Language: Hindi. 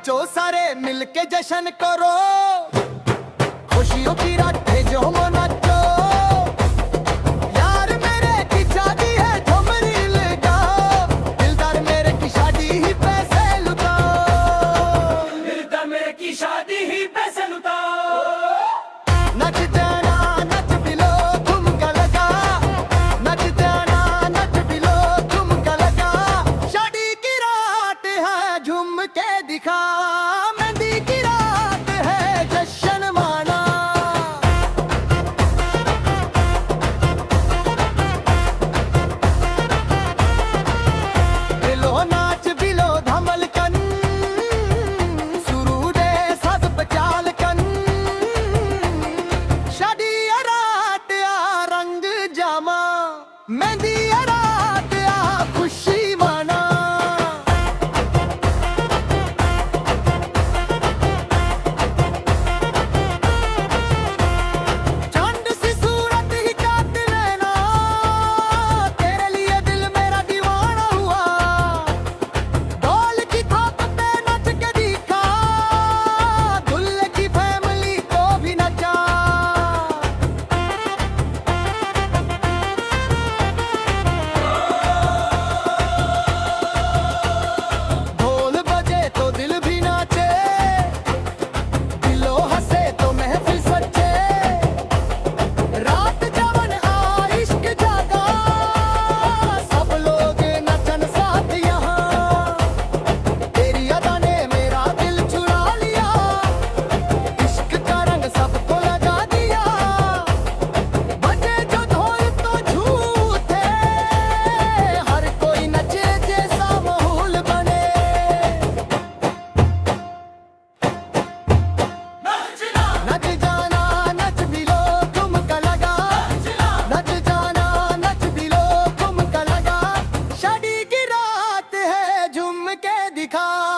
नाचो सारे मिलके जश्न करो, खुशियों की रातें जो मनाचो। यार मेरे की शादी है झुमरी लगाओ, दिलदार मेरे की शादी ही पैसे लुटाओ, दिलदार मेरे की शादी ही पैसे लुटाओ। नच जाना नच बिलो ठुमका लगा, नच जाना नच बिलो ठुमका लगा। शादी की रात है झूम के दिखा, मेहंदी की रात है जश्न माना। बिलो नाच बिलो धमल कन, शुरू दे सद पचाल कन। शादी रात आ रंग जामा, मेहंदी रात आ खुशी माना। चंद सी सूरत ही कातिल नैना, तेरे लिए दिल मेरा दीवाना हुआ। ढोल की थाप पे नच के दिखा, दूल्हे की फैमिली को भी नचा। ढोल बजे तो दिल भी नाचे, दिलो हंसे तो महफिल सच्चे। रात जवन आ इश्क जागा, सब लोग नचन साथ यहाँ। तेरी अदा ने मेरा दिल चुरा लिया, इश्क का रंग सबको लगा दिया। बजे जो ढोल तो झूठे, हर कोई नचे जैसा माहौल बने। नच जाना नच बिलो ठुमका लगा, नच जाना नच बिलो ठुमका लगा। शादी की रात है झूम के दिखा।